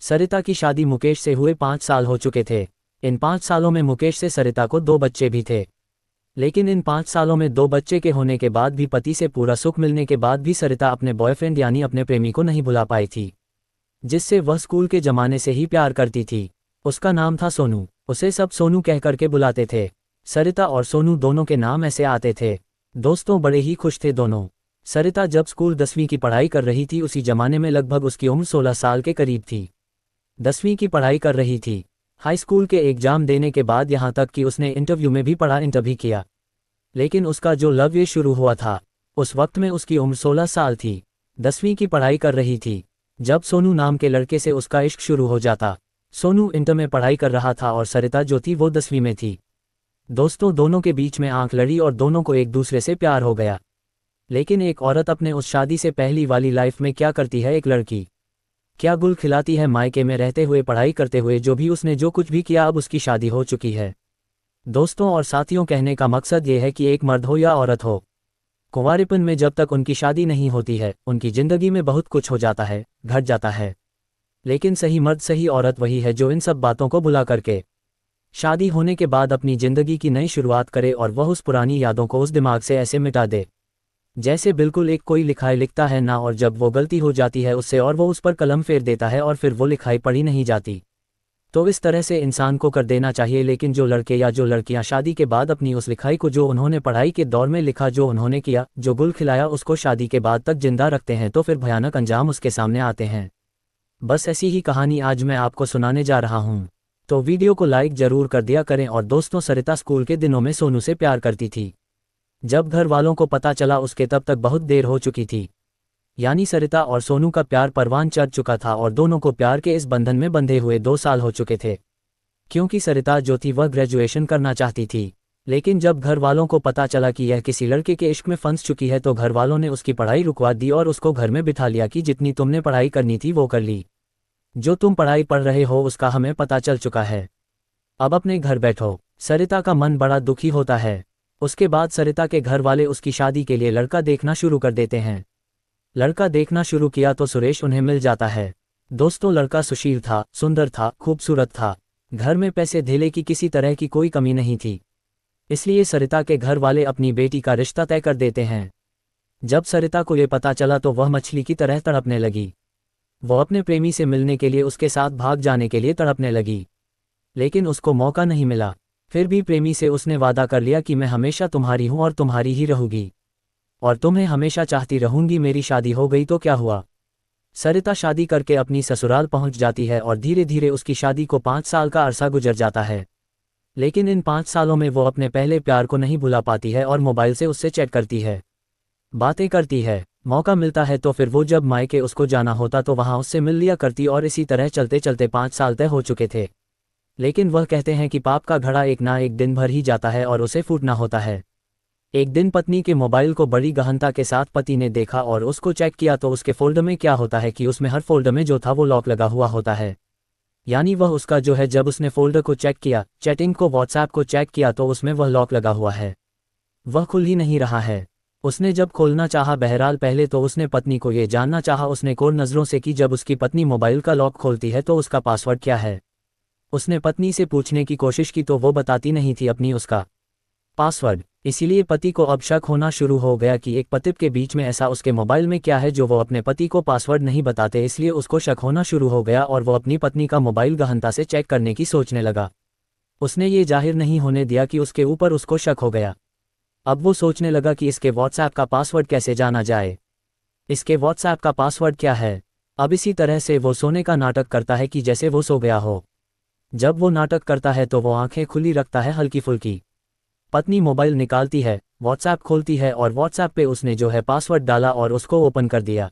सरिता की शादी मुकेश से हुए 5 साल हो चुके थे। इन 5 सालों में मुकेश से सरिता को 2 बच्चे भी थे। लेकिन इन 5 सालों में 2 बच्चे के होने के बाद भी, पति से पूरा सुख मिलने के बाद भी सरिता अपने बॉयफ्रेंड यानी अपने प्रेमी को नहीं भुला पाई थी, जिससे वह स्कूल के ज़माने से ही प्यार करती थी। उसका नाम था सोनू। उसे सब सोनू कह करके बुलाते थे। सरिता और सोनू दोनों के नाम ऐसे आते थे। दोस्तों बड़े ही खुश थे दोनों। सरिता जब स्कूल 10वीं की पढ़ाई कर रही थी, उसी ज़माने में लगभग उसकी उम्र 16 साल के करीब थी। 10वीं की पढ़ाई कर रही थी। हाई स्कूल के एग्जाम देने के बाद यहाँ तक कि उसने इंटरव्यू में भी पढ़ा, इंटरव्यू किया। लेकिन उसका जो लव ये शुरू हुआ था, उस वक्त में उसकी उम्र 16 साल थी, 10वीं की पढ़ाई कर रही थी। जब सोनू नाम के लड़के से उसका इश्क शुरू हो जाता। सोनू इंटर में पढ़ाई कर रहा था और सरिता जो थी वो 10वीं में थी। दोस्तों दोनों के बीच में आंख लड़ी और दोनों को एक दूसरे से प्यार हो गया। लेकिन एक औरत अपने उस शादी से पहली वाली लाइफ में क्या करती है, एक लड़की क्या गुल खिलाती है। मायके में रहते हुए, पढ़ाई करते हुए, जो भी उसने जो कुछ भी किया, अब उसकी शादी हो चुकी है। दोस्तों और साथियों, कहने का मकसद ये है कि एक मर्द हो या औरत हो, कुंवारेपन में जब तक उनकी शादी नहीं होती है, उनकी ज़िंदगी में बहुत कुछ हो जाता है, घट जाता है। लेकिन सही मर्द, सही औरत वही है जो इन सब बातों को भुला करके शादी होने के बाद अपनी ज़िंदगी की नई शुरुआत करे और वह उस पुरानी यादों को उस दिमाग से ऐसे मिटा दे जैसे बिल्कुल एक कोई लिखाई लिखता है ना, और जब वो गलती हो जाती है उससे और वो उस पर कलम फेर देता है और फिर वो लिखाई पढ़ी नहीं जाती। तो इस तरह से इंसान को कर देना चाहिए। लेकिन जो लड़के या जो लड़कियां शादी के बाद अपनी उस लिखाई को, जो उन्होंने पढ़ाई के दौर में लिखा, जो उन्होंने किया, जो गुल खिलाया, उसको शादी के बाद तक जिंदा रखते हैं, तो फिर भयानक अंजाम उसके सामने आते हैं। बस ऐसी ही कहानी आज मैं आपको सुनाने जा रहा हूँ। तो वीडियो को लाइक जरूर कर दिया करें। और दोस्तों, सरिता स्कूल के दिनों में सोनू से प्यार करती थी। जब घर वालों को पता चला उसके, तब तक बहुत देर हो चुकी थी। यानी सरिता और सोनू का प्यार परवान चढ़ चुका था और दोनों को प्यार के इस बंधन में बंधे हुए 2 साल हो चुके थे। क्योंकि सरिता जो थी वह ग्रेजुएशन करना चाहती थी। लेकिन जब घर वालों को पता चला कि यह किसी लड़के के इश्क में फंस चुकी है, तो घर वालों ने उसकी पढ़ाई रुकवा दी और उसको घर में बिठा लिया कि जितनी तुमने पढ़ाई करनी थी वो कर ली। जो तुम पढ़ाई पढ़ रहे हो उसका हमें पता चल चुका है, अब अपने घर बैठो। सरिता का मन बड़ा दुखी होता है। उसके बाद सरिता के घर वाले उसकी शादी के लिए लड़का देखना शुरू कर देते हैं। लड़का देखना शुरू किया तो सुरेश उन्हें मिल जाता है। दोस्तों, लड़का सुशील था, सुंदर था, खूबसूरत था। घर में पैसे धेले की किसी तरह की कोई कमी नहीं थी। इसलिए सरिता के घर वाले अपनी बेटी का रिश्ता तय कर देते हैं। जब सरिता को ये पता चला तो वह मछली की तरह तड़पने लगी। वो अपने प्रेमी से मिलने के लिए, उसके साथ भाग जाने के लिए तड़पने लगी। लेकिन उसको मौका नहीं मिला। फिर भी प्रेमी से उसने वादा कर लिया कि मैं हमेशा तुम्हारी हूँ और तुम्हारी ही रहूंगी, और तुम्हें हमेशा चाहती रहूंगी। मेरी शादी हो गई तो क्या हुआ। सरिता शादी करके अपनी ससुराल पहुंच जाती है और धीरे धीरे उसकी शादी को 5 साल का अरसा गुजर जाता है। लेकिन इन 5 सालों में वो अपने पहले प्यार को नहीं भुला पाती है और मोबाइल से उससे चैट करती है, बातें करती है। मौका मिलता है तो फिर वो जब मायके उसको जाना होता तो वहाँ उससे मिल लिया करती, और इसी तरह चलते चलते 5 साल तय हो चुके थे। लेकिन वह कहते हैं कि पाप का घड़ा एक ना एक दिन भर ही जाता है और उसे फूटना होता है। एक दिन पत्नी के मोबाइल को बड़ी गहनता के साथ पति ने देखा और उसको चेक किया तो उसके फोल्डर में क्या होता है कि उसमें हर फोल्डर में जो था वो लॉक लगा हुआ होता है। यानी वह उसका जो है, जब उसने फोल्डर को चेक किया, चैटिंग को, व्हाट्सएप को चेक किया, तो उसमें वह लॉक लगा हुआ है, वह खुल ही नहीं रहा है। उसने जब खोलना चाहा, बहरहाल पहले तो उसने पत्नी को ये जानना चाहा उसने कोर नज़रों से कि जब उसकी पत्नी मोबाइल का लॉक खोलती है तो उसका पासवर्ड क्या है। उसने पत्नी से पूछने की कोशिश की तो वो बताती नहीं थी अपनी उसका पासवर्ड। इसीलिए पति को अब शक होना शुरू हो गया कि एक पति के बीच में ऐसा उसके मोबाइल में क्या है जो वो अपने पति को पासवर्ड नहीं बताते। इसलिए उसको शक होना शुरू हो गया और वो अपनी पत्नी का मोबाइल गहनता से चेक करने की सोचने लगा। उसने ये जाहिर नहीं होने दिया कि उसके ऊपर उसको शक हो गया। अब वो सोचने लगा कि इसके व्हाट्सएप का पासवर्ड कैसे जाना जाए, इसके व्हाट्सएप का पासवर्ड क्या है। अब इसी तरह से वो सोने का नाटक करता है कि जैसे वो सो गया हो। जब वो नाटक करता है तो वो आंखें खुली रखता है हल्की फुल्की। पत्नी मोबाइल निकालती है, व्हाट्सएप खोलती है और व्हाट्सएप पे उसने जो है पासवर्ड डाला और उसको ओपन कर दिया।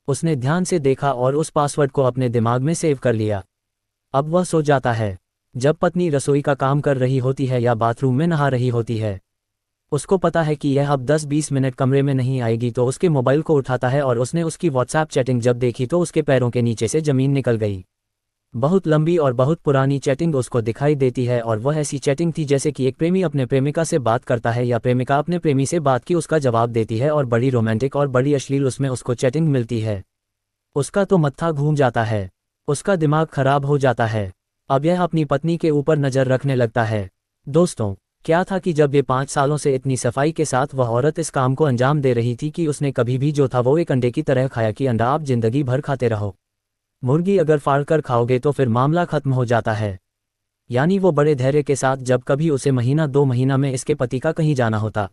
उसने ध्यान से देखा और उस पासवर्ड को अपने दिमाग में सेव कर लिया। अब वह सो जाता है। जब पत्नी रसोई का काम कर रही होती है या बाथरूम में नहा रही होती है, उसको पता है कि यह अब 10-20 मिनट कमरे में नहीं आएगी, तो उसके मोबाइल को उठाता है और उसने उसकी व्हाट्सएप चैटिंग जब देखी तो उसके पैरों के नीचे से ज़मीन निकल गई। बहुत लंबी और बहुत पुरानी चैटिंग उसको दिखाई देती है और वह ऐसी चैटिंग थी जैसे कि एक प्रेमी अपने प्रेमिका से बात करता है या प्रेमिका अपने प्रेमी से बात की उसका जवाब देती है, और बड़ी रोमांटिक और बड़ी अश्लील उसमें उसको चैटिंग मिलती है। उसका तो मत्था घूम जाता है। उसका दिमाग खराब हो जाता है। अब यह अपनी पत्नी के ऊपर नज़र रखने लगता है। दोस्तों, क्या था कि जब ये 5 सालों से इतनी सफाई के साथ वह औरत इस काम को अंजाम दे रही थी कि उसने कभी भी जो था वो एक अंडे की तरह खाया कि अंडा आप जिंदगी भर खाते रहो। मुर्गी अगर फाड़ कर खाओगे तो फिर मामला खत्म हो जाता है। यानी वो बड़े धैर्य के साथ जब कभी उसे महीना 2 महीना में इसके पति का कहीं जाना होता,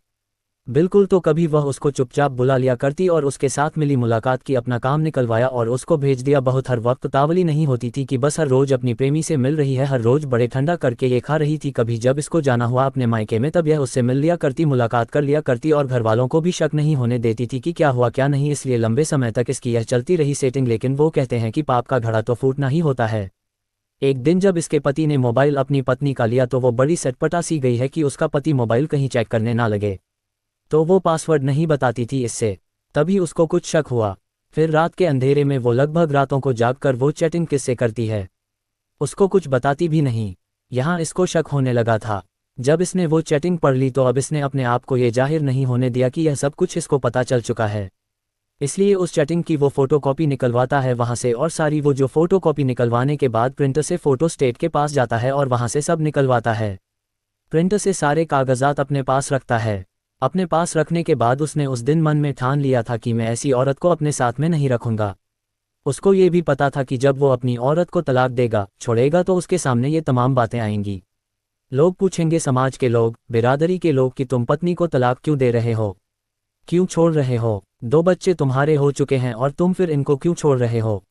बिल्कुल, तो कभी वह उसको चुपचाप बुला लिया करती और उसके साथ मिली मुलाकात की, अपना काम निकलवाया और उसको भेज दिया। बहुत हर वक्त तावली नहीं होती थी कि बस हर रोज अपनी प्रेमी से मिल रही है, हर रोज बड़े ठंडा करके ये खा रही थी। कभी जब इसको जाना हुआ अपने मायके में तब यह उससे मिल लिया करती, मुलाकात कर लिया करती और घर वालों को भी शक नहीं होने देती थी कि क्या हुआ क्या नहीं। इसलिए लंबे समय तक इसकी यह चलती रही सेटिंग। लेकिन वो कहते हैं कि पाप का घड़ा तो फूटना ही होता है। एक दिन जब इसके पति ने मोबाइल अपनी पत्नी का लिया तो वो बड़ी सटपटा सी गई है कि उसका पति मोबाइल कहीं चेक करने ना लगे, तो वो पासवर्ड नहीं बताती थी इससे। तभी उसको कुछ शक हुआ। फिर रात के अंधेरे में वो लगभग रातों को जागकर वो चैटिंग किससे करती है, उसको कुछ बताती भी नहीं। यहाँ इसको शक होने लगा था। जब इसने वो चैटिंग पढ़ ली तो अब इसने अपने आप को ये जाहिर नहीं होने दिया कि यह सब कुछ इसको पता चल चुका है। इसलिए उस चैटिंग की वो फोटोकॉपी निकलवाता है वहाँ से, और सारी वो जो फोटोकॉपी निकलवाने के बाद प्रिंटर से फोटो स्टेट के पास जाता है और वहाँ से सब निकलवाता है। प्रिंटर से सारे कागजात अपने पास रखता है। अपने पास रखने के बाद उसने उस दिन मन में ठान लिया था कि मैं ऐसी औरत को अपने साथ में नहीं रखूंगा। उसको ये भी पता था कि जब वो अपनी औरत को तलाक देगा, छोड़ेगा, तो उसके सामने ये तमाम बातें आएंगी। लोग पूछेंगे, समाज के लोग, बिरादरी के लोग, कि तुम पत्नी को तलाक क्यों दे रहे हो, क्यों छोड़ रहे हो, 2 बच्चे तुम्हारे हो चुके हैं और तुम फिर इनको क्यों छोड़ रहे हो।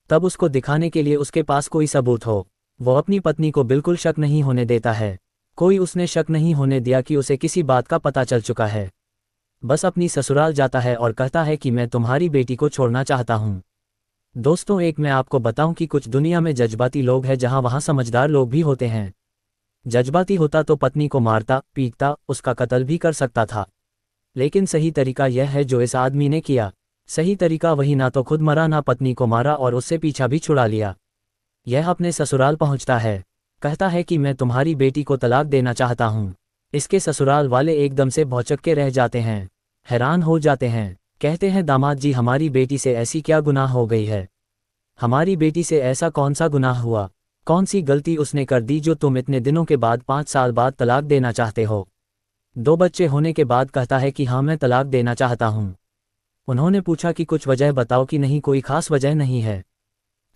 तब उसको दिखाने के लिए उसके पास कोई सबूत हो। वो अपनी पत्नी को बिल्कुल शक नहीं होने देता है। कोई उसने शक नहीं होने दिया कि उसे किसी बात का पता चल चुका है। बस अपनी ससुराल जाता है और कहता है कि मैं तुम्हारी बेटी को छोड़ना चाहता हूँ। दोस्तों, एक मैं आपको बताऊं कि कुछ दुनिया में जज्बाती लोग हैं जहां वहां समझदार लोग भी होते हैं। जज्बाती होता तो पत्नी को मारता, पीटता, उसका कत्ल भी कर सकता था। लेकिन सही तरीका यह है जो इस आदमी ने किया। सही तरीका वही, ना तो खुद मरा ना पत्नी को मारा और उससे पीछा भी छुड़ा लिया। यह अपने ससुराल पहुंचता है, कहता है कि मैं तुम्हारी बेटी को तलाक देना चाहता हूँ। इसके ससुराल वाले एकदम से भौचक के रह जाते हैं, हैरान हो जाते हैं। कहते हैं, दामाद जी, हमारी बेटी से ऐसी क्या गुनाह हो गई है, हमारी बेटी से ऐसा कौन सा गुनाह हुआ, कौन सी गलती उसने कर दी जो तुम इतने दिनों के बाद 5 साल बाद तलाक देना चाहते हो। 2 बच्चे होने के बाद कहता है कि हाँ, मैं तलाक देना चाहता हूँ। उन्होंने पूछा कि कुछ वजह बताओ, कि नहीं, कोई खास वजह नहीं है।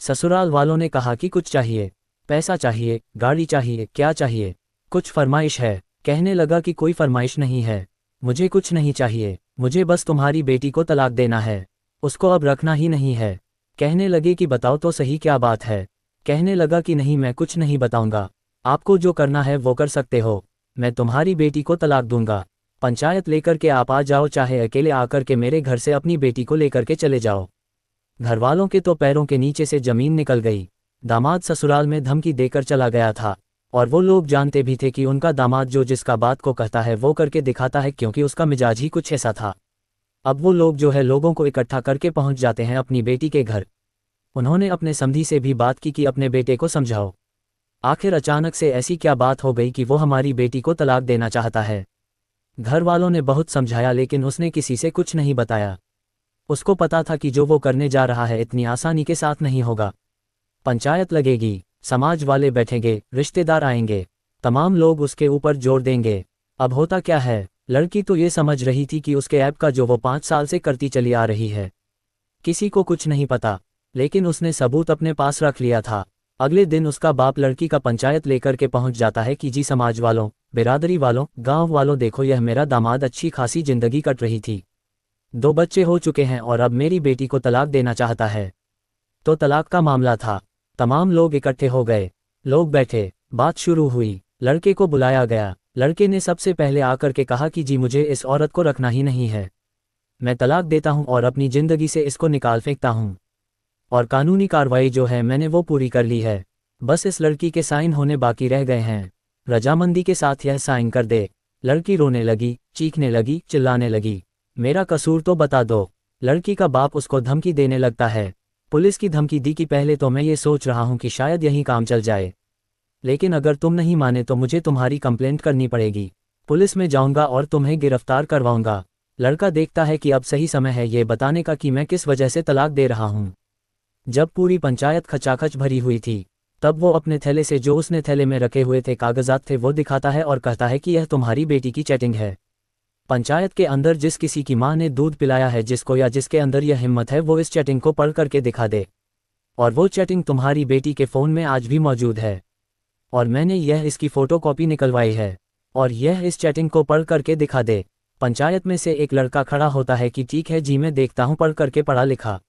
ससुराल वालों ने कहा कि कुछ चाहिए, पैसा चाहिए, गाड़ी चाहिए, क्या चाहिए, कुछ फरमाइश है। कहने लगा कि कोई फरमाइश नहीं है, मुझे कुछ नहीं चाहिए, मुझे बस तुम्हारी बेटी को तलाक देना है, उसको अब रखना ही नहीं है। कहने लगे कि बताओ तो सही क्या बात है। कहने लगा कि नहीं, मैं कुछ नहीं बताऊंगा, आपको जो करना है वो कर सकते हो, मैं तुम्हारी बेटी को तलाक दूंगा। पंचायत लेकर के आप आ जाओ, चाहे अकेले आकर के मेरे घर से अपनी बेटी को लेकर के चले जाओ। घरवालों के तो पैरों के नीचे से जमीन निकल गई। दामाद ससुराल में धमकी देकर चला गया था, और वो लोग जानते भी थे कि उनका दामाद जो जिसका बात को कहता है वो करके दिखाता है, क्योंकि उसका मिजाज ही कुछ ऐसा था। अब वो लोग जो है लोगों को इकट्ठा करके पहुंच जाते हैं अपनी बेटी के घर। उन्होंने अपने समधी से भी बात की कि अपने बेटे को समझाओ। आखिर अचानक से ऐसी क्या बात हो गई कि वो हमारी बेटी को तलाक देना चाहता है। घर वालों ने बहुत समझाया लेकिन उसने किसी से कुछ नहीं बताया। उसको पता था कि जो वो करने जा रहा है इतनी आसानी के साथ नहीं होगा। पंचायत लगेगी, समाज वाले बैठेंगे, रिश्तेदार आएंगे, तमाम लोग उसके ऊपर जोर देंगे। अब होता क्या है, लड़की तो ये समझ रही थी कि उसके ऐप का जो वो 5 साल से करती चली आ रही है, किसी को कुछ नहीं पता, लेकिन उसने सबूत अपने पास रख लिया था। अगले दिन उसका बाप लड़की का पंचायत लेकर के पहुंच जाता है कि जी समाज वालों, बिरादरी वालों, गांव वालों, देखो यह मेरा दामाद अच्छी खासी जिंदगी कट रही थी, 2 बच्चे हो चुके हैं और अब मेरी बेटी को तलाक देना चाहता है। तो तलाक का मामला था। तमाम लोग इकट्ठे हो गए, लोग बैठे, बात शुरू हुई। लड़के को बुलाया गया। लड़के ने सबसे पहले आकर के कहा कि जी मुझे इस औरत को रखना ही नहीं है, मैं तलाक देता हूं और अपनी जिंदगी से इसको निकाल फेंकता हूं, और कानूनी कार्रवाई जो है मैंने वो पूरी कर ली है, बस इस लड़की के साइन होने बाकी रह गए हैं, रजामंदी के साथ यह साइन कर दे। लड़की रोने लगी, चीखने लगी, चिल्लाने लगी, मेरा कसूर तो बता दो। लड़की का बाप उसको धमकी देने लगता है। पुलिस की धमकी दी कि पहले तो मैं ये सोच रहा हूं कि शायद यही काम चल जाए, लेकिन अगर तुम नहीं माने तो मुझे तुम्हारी कंप्लेंट करनी पड़ेगी, पुलिस में जाऊंगा और तुम्हें गिरफ्तार करवाऊंगा। लड़का देखता है कि अब सही समय है ये बताने का कि मैं किस वजह से तलाक दे रहा हूं। जब पूरी पंचायत खचाखच भरी हुई थी, तब वो अपने थैले से जो उसने थैले में रखे हुए थे कागजात थे वो दिखाता है और कहता है कि यह तुम्हारी बेटी की चैटिंग है। पंचायत के अंदर जिस किसी की माँ ने दूध पिलाया है, जिसको या जिसके अंदर यह हिम्मत है, वो इस चैटिंग को पढ़ करके दिखा दे। और वो चैटिंग तुम्हारी बेटी के फ़ोन में आज भी मौजूद है, और मैंने यह इसकी फ़ोटोकॉपी निकलवाई है, और यह इस चैटिंग को पढ़ करके दिखा दे। पंचायत में से एक लड़का खड़ा होता है कि ठीक है जी, मैं देखता हूँ, पढ़ करके पढ़ा लिखा।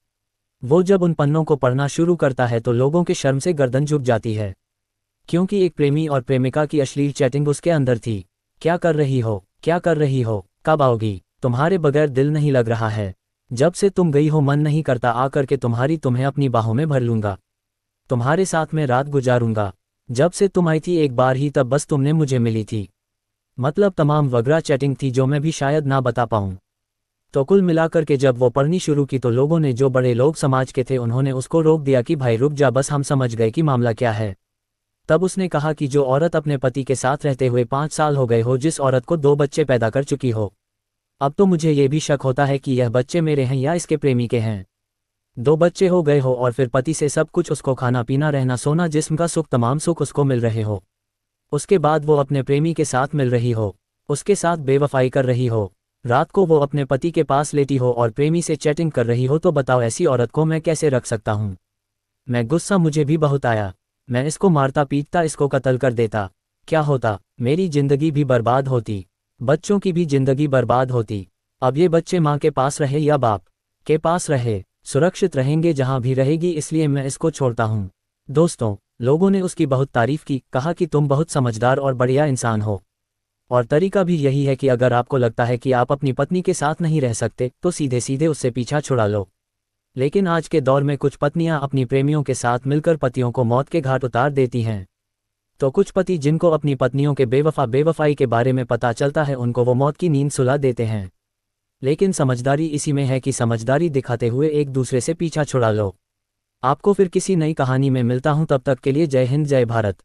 वो जब उन पन्नों को पढ़ना शुरू करता है तो लोगों के शर्म से गर्दन झुक जाती है, क्योंकि एक प्रेमी और प्रेमिका की अश्लील चैटिंग उसके अंदर थी। क्या कर रही हो, क्या कर रही हो, कब आओगी, तुम्हारे बगैर दिल नहीं लग रहा है, जब से तुम गई हो मन नहीं करता आ करके तुम्हें अपनी बाहों में भर लूँगा, तुम्हारे साथ में रात गुजारूंगा, जब से तुम आई थी एक बार ही तब बस तुमने मुझे मिली थी। मतलब तमाम वगैरह चैटिंग थी जो मैं भी शायद ना बता पाऊँ। तो कुल मिलाकर के जब वो पढ़नी शुरू की तो लोगों ने, जो बड़े लोग समाज के थे, उन्होंने उसको रोक दिया कि भाई रुक जा, बस हम समझ गए कि मामला क्या है। तब उसने कहा कि जो औरत अपने पति के साथ रहते हुए 5 साल हो गए हो, जिस औरत को 2 बच्चे पैदा कर चुकी हो, अब तो मुझे ये भी शक होता है कि यह बच्चे मेरे हैं या इसके प्रेमी के हैं। 2 बच्चे हो गए हो और फिर पति से सब कुछ, उसको खाना पीना रहना सोना जिस्म का सुख, तमाम सुख उसको मिल रहे हो, उसके बाद वो अपने प्रेमी के साथ मिल रही हो, उसके साथ बेवफाई कर रही हो, रात को वो अपने पति के पास लेटी हो और प्रेमी से चैटिंग कर रही हो। तो बताओ ऐसी औरत को मैं कैसे रख सकता हूँ। मैं गुस्सा मुझे भी बहुत आया, मैं इसको मारता पीटता, इसको कत्ल कर देता। क्या होता, मेरी जिंदगी भी बर्बाद होती, बच्चों की भी जिंदगी बर्बाद होती। अब ये बच्चे माँ के पास रहे या बाप के पास रहे, सुरक्षित रहेंगे जहाँ भी रहेगी, इसलिए मैं इसको छोड़ता हूँ। दोस्तों, लोगों ने उसकी बहुत तारीफ की, कहा कि तुम बहुत समझदार और बढ़िया इंसान हो। और तरीका भी यही है कि अगर आपको लगता है कि आप अपनी पत्नी के साथ नहीं रह सकते तो सीधे सीधे उससे पीछा छुड़ा लो। लेकिन आज के दौर में कुछ पत्नियां अपनी प्रेमियों के साथ मिलकर पतियों को मौत के घाट उतार देती हैं। तो कुछ पति जिनको अपनी पत्नियों के बेवफाई के बारे में पता चलता है, उनको वो मौत की नींद सुला देते हैं। लेकिन समझदारी इसी में है कि समझदारी दिखाते हुए एक दूसरे से पीछा छुड़ा लो। आपको फिर किसी नई कहानी में मिलता हूं, तब तक के लिए जय हिंद, जय भारत।